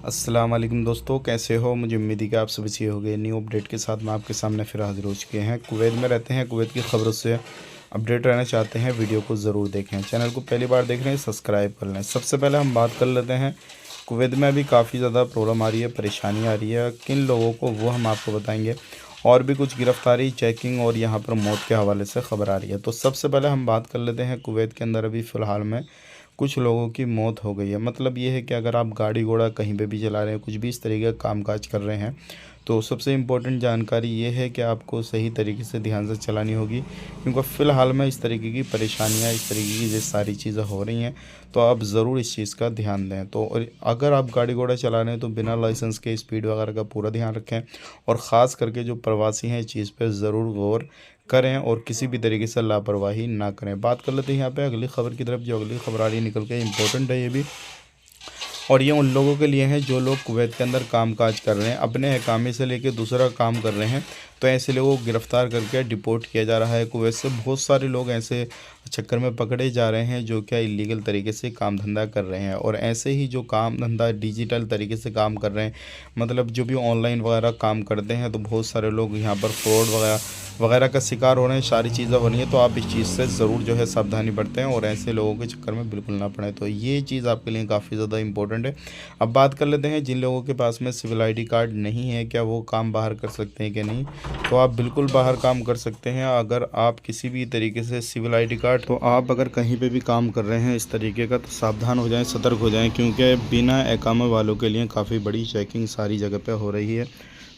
अस्सलाम वालेकुम दोस्तों, कैसे हो। मुझे उम्मीद है कि आप सब अच्छे होंगे। न्यू अपडेट के साथ मैं आपके सामने फिर हाजिर हो चुके हैं। कुवैत में रहते हैं, कुवैत की ख़बरों से अपडेट रहना चाहते हैं, वीडियो को ज़रूर देखें। चैनल को पहली बार देख रहे हैं, सब्सक्राइब कर लें। सबसे पहले हम बात कर लेते हैं, कुवैत में अभी काफ़ी ज़्यादा प्रॉब्लम आ रही है, परेशानी आ रही है। किन लोगों को, वो हम आपको बताएंगे। और भी कुछ गिरफ़्तारी, चेकिंग और यहाँ पर मौत के हवाले से ख़बर आ रही है। तो सबसे पहले हम बात कर लेते हैं, कुवैत के अंदर अभी फ़िलहाल में कुछ लोगों की मौत हो गई है। मतलब ये है कि अगर आप गाड़ी घोड़ा कहीं पे भी चला रहे हैं, कुछ भी इस तरीके का कामकाज कर रहे हैं, तो सबसे इम्पोर्टेंट जानकारी ये है कि आपको सही तरीके से ध्यान से चलानी होगी, क्योंकि फ़िलहाल में इस तरीके की परेशानियाँ, इस तरीके की ये सारी चीज़ें हो रही हैं। तो आप ज़रूर इस चीज़ का ध्यान दें। तो और अगर आप गाड़ी घोड़ा चला रहे हैं तो बिना लाइसेंस के स्पीड वगैरह का पूरा ध्यान रखें। और ख़ास करके जो प्रवासी हैं, इस चीज़ पे ज़रूर गौर करें और किसी भी तरीके से लापरवाही ना करें। बात कर लेते हैं यहाँ पे अगली खबर की तरफ। जो अगली खबर आ रही है निकल के, इम्पोर्टेंट है ये भी, और ये उन लोगों के लिए है जो लोग कुवैत के अंदर कामकाज कर रहे हैं, अपने अकामे से लेके दूसरा काम कर रहे हैं। तो ऐसे लोगों को गिरफ़्तार करके डिपोर्ट किया जा रहा है कुवैत से। बहुत सारे लोग ऐसे चक्कर में पकड़े जा रहे हैं जो क्या इलीगल तरीके से काम धंधा कर रहे हैं। और ऐसे ही जो काम धंधा डिजिटल तरीके से काम कर रहे हैं, मतलब जो भी ऑनलाइन वगैरह काम करते हैं, तो बहुत सारे लोग यहाँ पर फ्रॉड वगैरह वगैरह का शिकार हो रहे हैं, सारी चीज़ें हो रही हैं। तो आप इस चीज़ से ज़रूर जो है सावधानी बरतें और ऐसे लोगों के चक्कर में बिल्कुल ना पड़ें। तो ये चीज़ आपके लिए काफ़ी ज़्यादा इंपॉर्टेंट है। अब बात कर लेते हैं, जिन लोगों के पास में सिविल आईडी कार्ड नहीं है, क्या वो काम बाहर कर सकते हैं कि नहीं। तो आप बिल्कुल बाहर काम कर सकते हैं अगर आप किसी भी तरीके से सिविल आईडी कार्ड, तो आप अगर कहीं पे भी काम कर रहे हैं इस तरीके का, तो सावधान हो जाएं, सतर्क हो जाएं, क्योंकि बिना इकामा वालों के लिए काफ़ी बड़ी चेकिंग सारी जगह पे हो रही है।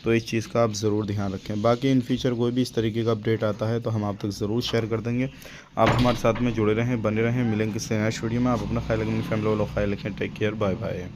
तो इस चीज़ का आप ज़रूर ध्यान रखें। बाकी इन फ्यूचर कोई भी इस तरीके का अपडेट आता है तो हम आप तक ज़रूर शेयर कर देंगे। आप हमारे साथ में जुड़े रहें, बने रहें। मिलेंगे किसी नेक्स्ट वीडियो में। आप अपना ख्याल रखें, अपनी फैमिली वालों का ख्याल रखें। Take care, bye bye.